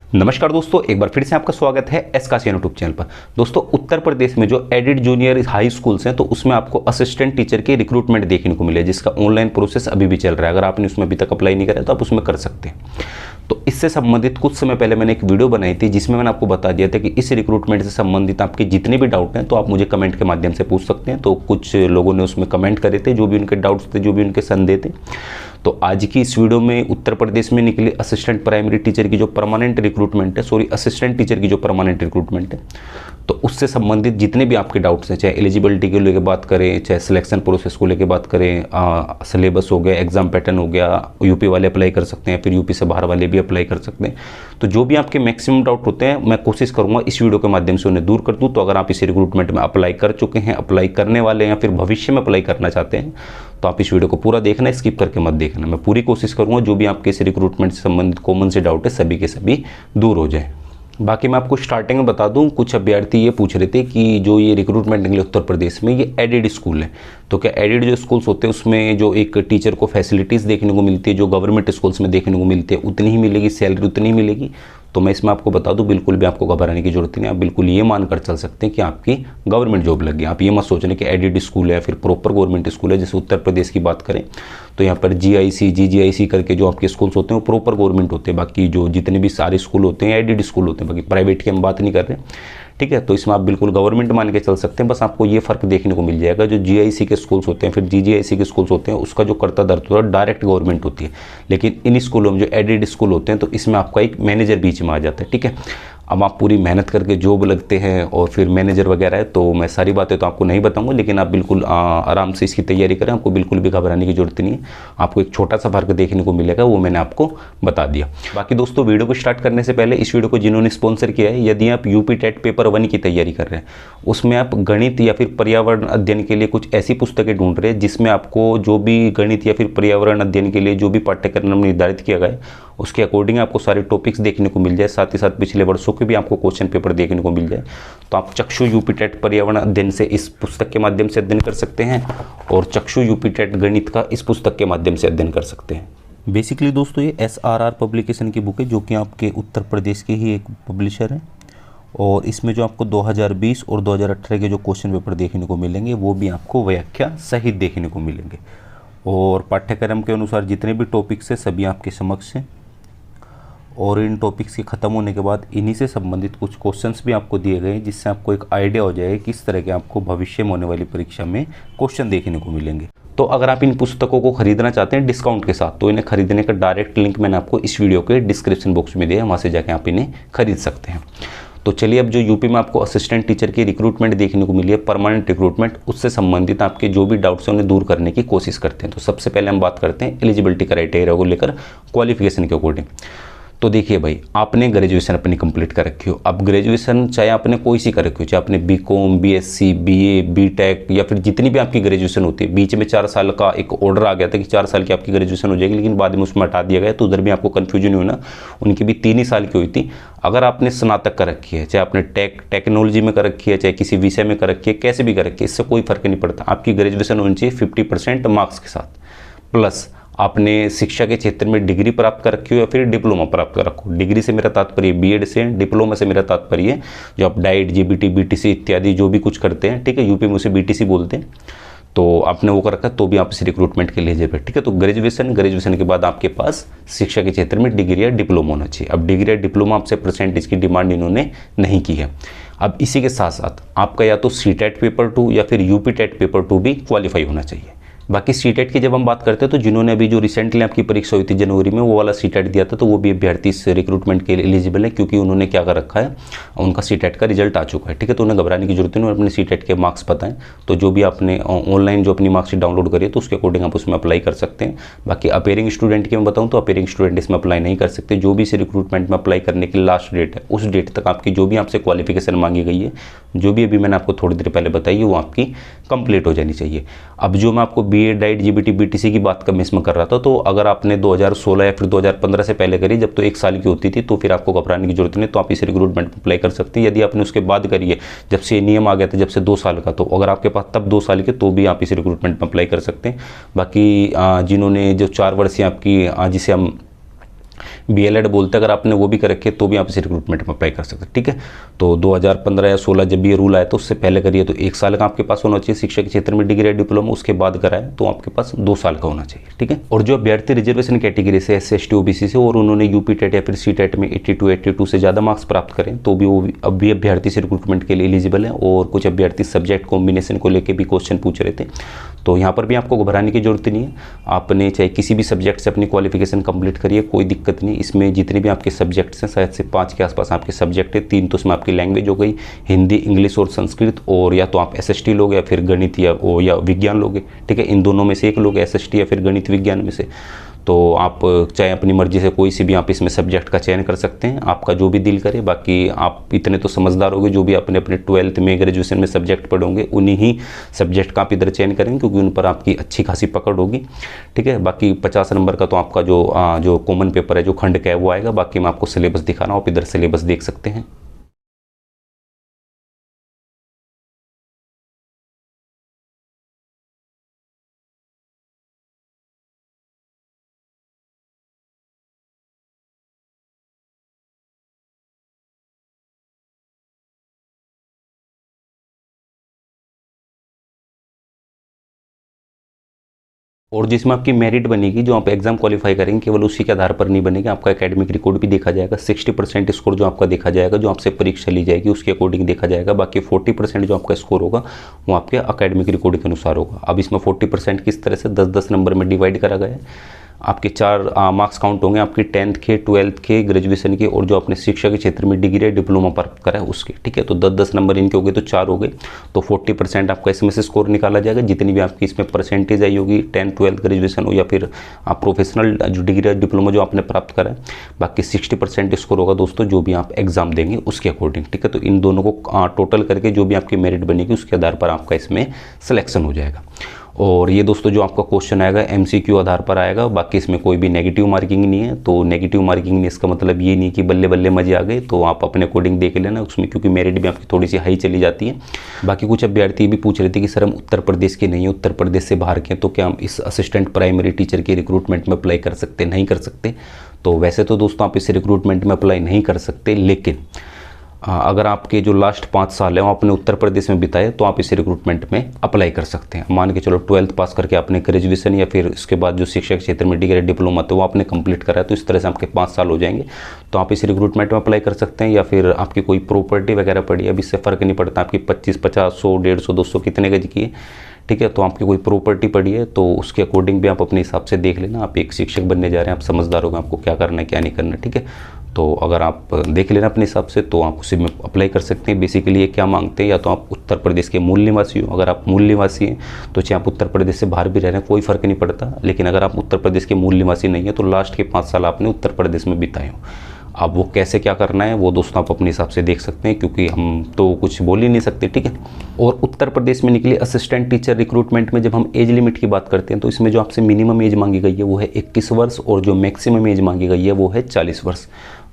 नमस्कार दोस्तों, एक बार फिर से आपका स्वागत है एसकासिया यूट्यूब चैनल पर। दोस्तों, उत्तर प्रदेश में जो एडेड जूनियर हाई स्कूल्स हैं तो उसमें आपको असिस्टेंट टीचर की रिक्रूटमेंट देखने को मिले, जिसका ऑनलाइन प्रोसेस अभी भी चल रहा है। अगर आपने उसमें अभी तक अप्लाई नहीं करा तो आप उसमें कर सकते हैं। तो इससे संबंधित कुछ समय पहले मैंने एक वीडियो बनाई थी जिसमें मैंने आपको बता दिया था कि इस रिक्रूटमेंट से संबंधित आपके जितने भी डाउट हैं तो आप मुझे कमेंट के माध्यम से पूछ सकते हैं। तो कुछ लोगों ने उसमें कमेंट करे थे, जो भी उनके डाउट्स थे, जो भी उनके संदेह थे। तो आज की इस वीडियो में उत्तर प्रदेश में निकली असिस्टेंट प्राइमरी टीचर की जो परमानेंट रिक्रूटमेंट है, असिस्टेंट टीचर की जो परमानेंट रिक्रूटमेंट है, तो उससे संबंधित जितने भी आपके डाउट्स हैं, चाहे एलिजिबिलिटी को लेकर बात करें, चाहे सिलेक्शन प्रोसेस को लेकर बात करें, सिलेबस हो गया, एग्जाम पैटर्न हो गया, यूपी वाले अप्लाई कर सकते हैं, फिर यूपी से बाहर वाले भी अप्लाई कर सकते हैं। तो जो भी आपके मैक्सिमम डाउट होते हैं मैं कोशिश करूंगा इस वीडियो के माध्यम से उन्हें दूर कर दूं। तो अगर आप इस रिक्रूटमेंट में अप्लाई कर चुके हैं, अप्लाई करने वाले हैं या फिर भविष्य में अप्लाई करना चाहते हैं तो आप इस वीडियो को पूरा देखना, स्किप करके मत देखना। मैं पूरी कोशिश करूंगा जो भी आपके इस रिक्रूटमेंट से संबंधित कॉमन से डाउट है सभी के सभी दूर हो जाए। बाकी मैं आपको स्टार्टिंग में बता दूं, कुछ अभ्यर्थी ये पूछ रहे थे कि जो ये रिक्रूटमेंट निकले उत्तर प्रदेश में ये एडेड स्कूल है, तो क्या एडेड जो स्कूल्स होते हैं उसमें जो एक टीचर को फैसिलिटीज़ देखने को मिलती है जो गवर्नमेंट स्कूल्स में देखने को मिलती है उतनी ही मिलेगी, सैलरी उतनी ही मिलेगी? तो मैं इसमें आपको बता दूं, बिल्कुल भी आपको घबराने की जरूरत नहीं है। आप बिल्कुल ये मानकर चल सकते हैं कि आपकी गवर्नमेंट जॉब लग गई। आप ये मत सोचने कि एडेड स्कूल है या फिर प्रॉपर गवर्नमेंट स्कूल है। जैसे उत्तर प्रदेश की बात करें तो यहाँ पर GIC, GGIC करके जो आपके स्कूल्स होते हैं वो प्रॉपर गवर्नमेंट होते हैं। बाकी जो जितने भी सारे स्कूल होते हैं एडेड स्कूल होते हैं, बाकी प्राइवेट की हम बात नहीं कर रहे, ठीक है। तो इसमें आप बिल्कुल गवर्नमेंट मान के चल सकते हैं। बस आपको ये फ़र्क देखने को मिल जाएगा, जो GIC के स्कूल्स होते हैं फिर GGIC के स्कूल्स होते हैं उसका जो कर्ता धर्ता डायरेक्ट गवर्नमेंट होती है। लेकिन इन स्कूलों में जो एडेड स्कूल होते हैं तो इसमें आपका एक मैनेजर बीच में आ जाता है, ठीक है। अब आप पूरी मेहनत करके जॉब लगते हैं और फिर मैनेजर वगैरह है, तो मैं सारी बातें तो आपको नहीं बताऊंगा, लेकिन आप बिल्कुल आराम से इसकी तैयारी करें। आपको बिल्कुल भी घबराने की जरूरत नहीं है। आपको एक छोटा सा फर्क देखने को मिलेगा, वो मैंने आपको बता दिया। बाकी दोस्तों, वीडियो को स्टार्ट करने से पहले इस वीडियो को जिन्होंने स्पॉन्सर किया है, यदि आप यूपी टेट पेपर 1 की तैयारी कर रहे हैं, उसमें आप गणित या फिर पर्यावरण अध्ययन के लिए कुछ ऐसी पुस्तकें ढूंढ रहे हैं जिसमें आपको जो भी गणित या फिर पर्यावरण अध्ययन के लिए जो भी पाठ्यक्रम निर्धारित किया गया है उसके अकॉर्डिंग आपको सारे टॉपिक्स देखने को मिल जाए, साथ ही साथ पिछले वर्षों के भी आपको क्वेश्चन पेपर देखने को मिल जाए, तो आप चक्षु यूपी टेट पर्यावरण अध्ययन से इस पुस्तक के माध्यम से अध्ययन कर सकते हैं और चक्षु यूपी टेट गणित का इस पुस्तक के माध्यम से अध्ययन कर सकते हैं। बेसिकली दोस्तों, ये SRR पब्लिकेशन की बुक है जो कि आपके उत्तर प्रदेश के ही एक पब्लिशर है, और इसमें जो आपको 2020 और 2018 के जो क्वेश्चन पेपर देखने को मिलेंगे वो भी आपको व्याख्या सहित देखने को मिलेंगे, और पाठ्यक्रम के अनुसार जितने भी टॉपिक्स हैं सभी आपके समक्ष हैं। और इन टॉपिक्स के ख़त्म होने के बाद इन्हीं से संबंधित कुछ क्वेश्चंस भी आपको दिए गए हैं जिससे आपको एक आइडिया हो जाएगा किस तरह के आपको भविष्य में होने वाली परीक्षा में क्वेश्चन देखने को मिलेंगे। तो अगर आप इन पुस्तकों को खरीदना चाहते हैं डिस्काउंट के साथ तो इन्हें खरीदने का डायरेक्ट लिंक मैंने आपको इस वीडियो के डिस्क्रिप्शन बॉक्स में दिया है, वहाँ से जाकर आप इन्हें खरीद सकते हैं। तो चलिए, अब जो यूपी में आपको असिस्टेंट टीचर की रिक्रूटमेंट देखने को मिली है, परमानेंट रिक्रूटमेंट, उससे संबंधित आपके जो भी डाउट्स हैं उन्हें दूर करने की कोशिश करते हैं। तो सबसे पहले हम बात करते हैं एलिजिबिलिटी क्राइटेरिया को लेकर क्वालिफिकेशन के अकॉर्डिंग। तो देखिए भाई, आपने ग्रेजुएशन अपनी कंप्लीट कर रखी हो। अब ग्रेजुएशन चाहे आपने कोई सी कर रखी हो, चाहे आपने BCom, BSc, BA, BTech या फिर जितनी भी आपकी ग्रेजुएशन होती है, बीच में 4 साल का एक ऑर्डर आ गया था कि 4 साल की आपकी ग्रेजुएशन हो जाएगी, लेकिन बाद में उसमें हटा दिया गया, तो उधर भी आपको कन्फ्यूजन हुई ना। उनकी भी 3 ही साल की हुई थी। अगर आपने स्नातक कर रखी है, चाहे आपने टेक्नोलॉजी में कर रखी है, चाहे किसी विषय में कर रखी है, कैसे भी कर रखी है, इससे कोई फर्क नहीं पड़ता। आपकी ग्रेजुएशन होनी चाहिए 50% मार्क्स के साथ, प्लस आपने शिक्षा के क्षेत्र में डिग्री प्राप्त कर रखी हो या फिर डिप्लोमा प्राप्त कर रखो। डिग्री से मेरा तात्पर्य BEd से, डिप्लोमा से मेरा तात्पर्य जो आप डाइट, GBT, BTC इत्यादि जो भी कुछ करते हैं, ठीक है, यूपी में उसे BTC बोलते हैं, तो आपने वो कर रखा तो भी आप इस रिक्रूटमेंट के लिए एलिजिबल, ठीक है। तो ग्रेजुएशन के बाद आपके पास शिक्षा के क्षेत्र में डिग्री या डिप्लोमा होना चाहिए। अब डिग्री या डिप्लोमा आपसे परसेंटेज की डिमांड इन्होंने नहीं की है। अब इसी के साथ साथ आपका या तो CTET पेपर 2 या फिर UP टेट पेपर 2 भी क्वालिफाई होना चाहिए। बाकी CTET की जब हम बात करते हैं तो जिन्होंने अभी जो रिसेंटली आपकी परीक्षा हुई थी जनवरी में, वो वाला CTET दिया था, तो वो भी अभ्यर्थी इस रिक्रूटमेंट के लिए एलिजिबल है, क्योंकि उन्होंने क्या कर रखा है, उनका CTET का रिजल्ट आ चुका है, ठीक है। तो उन्हें घबराने की जरूरत नहीं, अपने CTET के मार्क्स पता है, तो जो भी आपने ऑनलाइन जो अपनी मार्क्स डाउनलोड करी है तो उसके अकॉर्डिंग आप उसमें अप्लाई कर सकते हैं। बाकी अपेयरिंग स्टूडेंट की मैं बताऊँ तो अपेयरिंग स्टूडेंट इसमें अप्लाई नहीं कर सकते। जो भी इस रिक्रूटमेंट में अप्लाई करने की लास्ट डेट है, उस डेट तक आपकी जो भी आपसे क्वालिफिकेशन मांगी गई है, जो भी अभी मैंने आपको थोड़ी देर पहले बताई है, वो आपकी कंप्लीट हो जानी चाहिए। अब जो मैं आपको BA, डाइट, GBT, BTC की बात इसमें कर रहा था, तो अगर आपने 2016 या फिर 2015 से पहले करी, जब तो 1 साल की होती थी, तो फिर आपको घबराने की जरूरत नहीं, तो आप इस रिक्रूटमेंट में अप्लाई कर सकते हैं। यदि आपने उसके बाद करी है, जब से नियम आ गया था, जब से 2 साल का, तो अगर आपके पास तब 2 साल के, तो भी आप इस रिक्रूटमेंट में अप्लाई कर सकते हैं। बाकी जिन्होंने जो 4 वर्षीय आपकी जिसे हम BLED बोलते हैं, अगर आपने वो भी कर रखे तो भी आप इस रिक्रूटमेंट में अप्लाई कर सकते हैं। ठीक है, तो 2015 या 16 जब भी ये रूल आया तो उससे पहले करिए तो 1 साल का आपके पास होना चाहिए शिक्षा के क्षेत्र में डिग्री या डिप्लोमा, उसके बाद कराए तो आपके पास 2 साल का होना चाहिए। ठीक है, और जो अभ्यर्थी रिजर्वेशन कैटेगरी से SC ST OBC से और उन्होंने यूपी टेट या फिर CTET में 82 से ज़्यादा मार्क्स प्राप्त करें तो भी वो अब भी अभ्यर्थी से रिक्रूटमेंट के लिए एलिजिबल है। और कुछ अभ्यर्थी सब्जेक्ट कॉम्बिनेशन को लेकर भी क्वेश्चन पूछ रहे थे, तो यहाँ पर भी आपको घबराने की जरूरत नहीं है। आपने चाहे किसी भी सब्जेक्ट से अपनी क्वालिफिकेशन कंप्लीट करिए, कोई दिक्कत नहीं। इसमें जितने भी आपके सब्जेक्ट्स हैं, शायद से 5 के आसपास आपके सब्जेक्ट है, 3 तो उसमें आपकी लैंग्वेज हो गई, हिंदी, इंग्लिश और संस्कृत, और या तो आप SST लोगे या फिर गणित या विज्ञान लोगे। ठीक है, इन दोनों में से एक लोगे, SST या फिर गणित विज्ञान में से। तो आप चाहे अपनी मर्जी से कोई सी भी आप इसमें सब्जेक्ट का चयन कर सकते हैं, आपका जो भी दिल करे। बाकी आप इतने तो समझदार होगे, जो भी अपने अपने 12th में ग्रेजुएशन में सब्जेक्ट पढ़ोगे उन्हीं ही सब्जेक्ट का आप इधर चयन करेंगे, क्योंकि उन पर आपकी अच्छी खासी पकड़ होगी। ठीक है, बाकी 50 नंबर का तो आपका जो कॉमन पेपर है, जो खंड का है, वो आएगा। बाकी मैं आपको सिलेबस दिखा रहा हूँ, आप इधर सिलेबस देख सकते हैं। और जिसमें आपकी मेरिट बनेगी, जो आप एग्जाम क्वालिफाई करेंगे, केवल उसी के आधार पर नहीं बनेगी, आपका एकेडमिक रिकॉर्ड भी देखा जाएगा। 60% स्कोर जो आपका देखा जाएगा, जो आपसे परीक्षा ली जाएगी उसके अकॉर्डिंग देखा जाएगा। बाकी 40% जो आपका स्कोर होगा वो आपके एकेडमिक रिकॉर्ड के अनुसार होगा। अब इसमें 40% किस तरह से 10-10 नंबर में डिवाइड करा गया है। आपके 4 मार्क्स काउंट होंगे, आपकी 10th के, 12th के, ग्रेजुएशन के, और जो आपने शिक्षा के क्षेत्र में डिग्री या डिप्लोमा प्राप्त करा है उसके। ठीक है, तो 10-10 नंबर इनके हो गए तो 4 हो गए, तो 40% आपका इसमें से स्कोर निकाला जाएगा। जितनी भी आपकी इसमें परसेंटेज आई होगी, 10th 12th ग्रेजुएशन हो या फिर आप प्रोफेशनल जो डिग्री या डिप्लोमा जो आपने प्राप्त करा है, बाकी 60% स्कोर होगा दोस्तों, जो भी आप एग्जाम देंगे उसके अकॉर्डिंग। ठीक है, तो इन दोनों को टोटल करके जो भी आपकी मेरिट बनेगी उसके आधार पर आपका इसमें सिलेक्शन हो जाएगा। और ये दोस्तों जो आपका क्वेश्चन आएगा MCQ आधार पर आएगा, बाकी इसमें कोई भी नेगेटिव मार्किंग नहीं है। तो नेगेटिव मार्किंग नहीं, इसका मतलब ये नहीं कि बल्ले बल्ले मजे आ गए, तो आप अपने अकॉर्डिंग देख लेना उसमें, क्योंकि मेरिट भी आपकी थोड़ी सी हाई चली जाती है। बाकी कुछ अभ्यर्थी भी पूछ रहे थे कि सर हम उत्तर प्रदेश के नहीं है, उत्तर प्रदेश से बाहर के, तो क्या हम इस असिस्टेंट प्राइमरी टीचर के रिक्रूटमेंट में अप्लाई कर सकते, नहीं कर सकते? तो वैसे तो दोस्तों आप इस रिक्रूटमेंट में अप्लाई नहीं कर सकते, लेकिन अगर आपके जो लास्ट 5 साल है वो आपने उत्तर प्रदेश में बिताए तो आप इस रिक्रूटमेंट में अप्लाई कर सकते हैं। मान के चलो 12th पास करके आपने ग्रेजुएशन या फिर उसके बाद जो शिक्षा के क्षेत्र में डिग्री डिप्लोमा तो वो आपने कंप्लीट करा है, तो इस तरह से आपके 5 साल हो जाएंगे, तो आप इस रिक्रूटमेंट में अप्लाई कर सकते हैं। या फिर आपकी कोई प्रॉपर्टी वगैरह पड़ी है, अब इससे फ़र्क नहीं पड़ता आपकी 25, 50, 100, 150, 200 कितने गज की है। ठीक है, तो आपकी कोई प्रॉपर्टी पड़ी है तो उसके अकॉर्डिंग भी आप अपने हिसाब से देख लेना। आप एक शिक्षक बनने जा रहे हैं, आप समझदार होगा आपको क्या करना है क्या नहीं करना। ठीक है, तो अगर आप देख लेना अपने हिसाब से तो आप उसी में अप्लाई कर सकते हैं। बेसिकली ये क्या मांगते हैं, या तो आप उत्तर प्रदेश के मूल निवासी हो, अगर आप मूल निवासी हैं तो चाहे आप उत्तर प्रदेश से बाहर भी रह रहे हैं कोई फ़र्क नहीं पड़ता, लेकिन अगर आप उत्तर प्रदेश के मूल निवासी नहीं है तो लास्ट के 5 साल आपने उत्तर प्रदेश में बिताए हो। अब वो कैसे क्या करना है वो दोस्तों आप अपने हिसाब से देख सकते हैं, क्योंकि हम तो कुछ बोल ही नहीं सकते। ठीक है, और उत्तर प्रदेश में निकले असिस्टेंट टीचर रिक्रूटमेंट में जब हम एज लिमिट की बात करते हैं तो इसमें जो आपसे मिनिमम एज मांगी गई है वो है 21 वर्ष, और जो मैक्सिमम एज मांगी गई है वो है 40 वर्ष।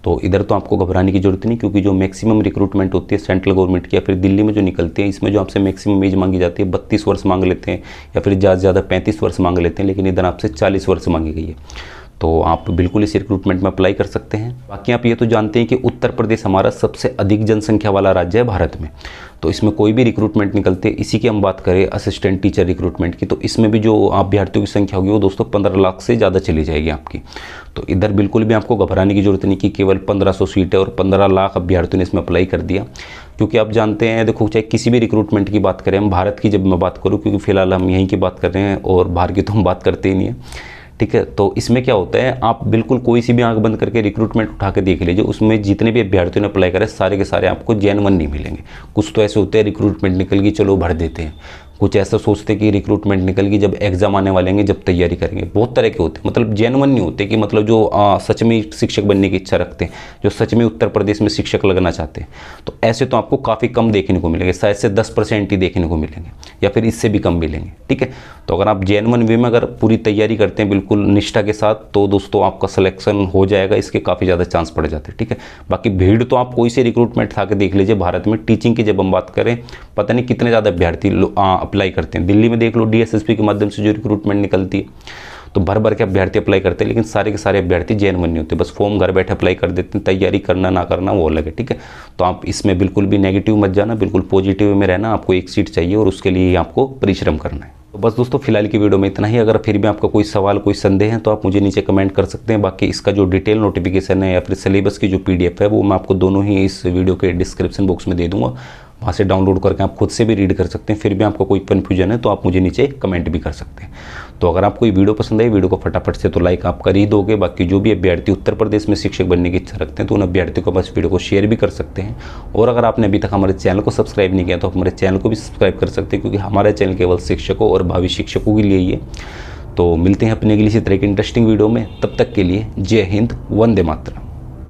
तो इधर तो आपको घबराने की जरूरत नहीं, क्योंकि जो मैक्सिमम रिक्रूटमेंट होती है सेंट्रल गवर्नमेंट की या फिर दिल्ली में जो निकलती है, इसमें जो आपसे मैक्सिमम एज मांगी जाती है 32 वर्ष मांग लेते हैं, या फिर ज़्यादा से ज़्यादा 35 वर्ष मांग लेते हैं, लेकिन इधर आपसे 40 वर्ष मांगी गई है। तो आप बिल्कुल इस रिक्रूटमेंट में अप्लाई कर सकते हैं। बाकी आप ये तो जानते हैं कि उत्तर प्रदेश हमारा सबसे अधिक जनसंख्या वाला राज्य है भारत में, तो इसमें कोई भी रिक्रूटमेंट निकलते हैं। इसी की हम बात करें असिस्टेंट टीचर रिक्रूटमेंट की, तो इसमें भी जो अभ्यर्थियों की संख्या होगी वो दोस्तों 15 लाख से ज़्यादा चली जाएगी आपकी। तो इधर बिल्कुल भी आपको घबराने की जरूरत नहीं कि केवल 1500 सीट है और 15 लाख अभ्यर्थियों ने इसमें अप्लाई कर दिया, क्योंकि आप जानते हैं, देखो चाहे किसी भी रिक्रूटमेंट की बात करें, हम भारत की जब मैं बात करूँ, क्योंकि फिलहाल हम यहीं की बात कर रहे हैं और बाहर की तो हम बात करते ही नहीं है। ठीक है, तो इसमें क्या होता है, आप बिल्कुल कोई सी भी आंख बंद करके रिक्रूटमेंट उठा के देख लीजिए, उसमें जितने भी अभ्यर्थियों ने अप्लाई करे सारे के सारे आपको जेन्युइन नहीं मिलेंगे। कुछ तो ऐसे होते हैं रिक्रूटमेंट निकल गई चलो भर देते हैं, कुछ ऐसा सोचते कि रिक्रूटमेंट निकल गई जब एग्जाम आने वाले हैं जब तैयारी करेंगे। बहुत तरह के होते हैं, मतलब जेन्युइन नहीं होते, कि मतलब जो सच में शिक्षक बनने की इच्छा रखते हैं, जो सच में उत्तर प्रदेश में शिक्षक लगना चाहते हैं, तो ऐसे तो आपको काफ़ी कम देखने को मिलेंगे, शायद से 10% ही देखने को मिलेंगे या फिर इससे भी कम मिलेंगे। ठीक है, तो अगर आप जेन्युइन वे में अगर पूरी तैयारी करते हैं बिल्कुल निष्ठा के साथ, तो दोस्तों आपका सिलेक्शन हो जाएगा, इसके काफ़ी ज़्यादा चांस पड़ जाते हैं। ठीक है, बाकी भीड़ तो आप कोई से रिक्रूटमेंट था के देख लीजिए भारत में। टीचिंग की जब हम बात करें, पता नहीं कितने ज़्यादा अभ्यर्थी अप्लाई करते हैं। दिल्ली में देख लो DSSP के माध्यम से जो रिक्रूटमेंट निकलती है, तो भर भर के अभ्यर्थी अप्लाई करते हैं, लेकिन सारे के सारे अभ्यर्थी जेन्युइन नहीं होते, बस फॉर्म घर बैठे अप्लाई कर देते हैं। तैयारी करना ना करना वो अलग है, ठीक है। तो आप इसमें बिल्कुल भी नेगेटिव मत जाना, बिल्कुल पॉजिटिव में रहना। आपको एक सीट चाहिए और उसके लिए आपको परिश्रम करना है। तो बस दोस्तों फिलहाल की वीडियो में इतना ही। अगर फिर भी आपका कोई सवाल कोई संदेह है तो आप मुझे नीचे कमेंट कर सकते हैं। बाकी इसका जो डिटेल नोटिफिकेशन है या फिर सिलेबस की जो PDF है वो मैं आपको दोनों ही इस वीडियो के डिस्क्रिप्शन बॉक्स में दे दूंगा, वहाँ से डाउनलोड करके आप खुद से भी रीड कर सकते हैं। फिर भी आपको कोई कन्फ्यूजन है तो आप मुझे नीचे कमेंट भी कर सकते हैं। तो अगर आपको ये वीडियो पसंद आई, वीडियो को फटाफट से तो लाइक आप कर ही दोगे। बाकी जो भी अभ्यर्थी उत्तर प्रदेश में शिक्षक बनने की इच्छा रखते हैं तो उन अभ्यर्थियों को बस वीडियो को शेयर भी कर सकते हैं। और अगर आपने अभी तक हमारे चैनल को सब्सक्राइब नहीं किया तो हमारे चैनल को भी सब्सक्राइब कर सकते हैं, क्योंकि हमारा चैनल केवल शिक्षकों और भावी शिक्षकों के लिए ही है। तो मिलते हैं अपने अगली इसी तरह की इंटरेस्टिंग वीडियो में। तब तक के लिए जय हिंद, वंदे मातरम।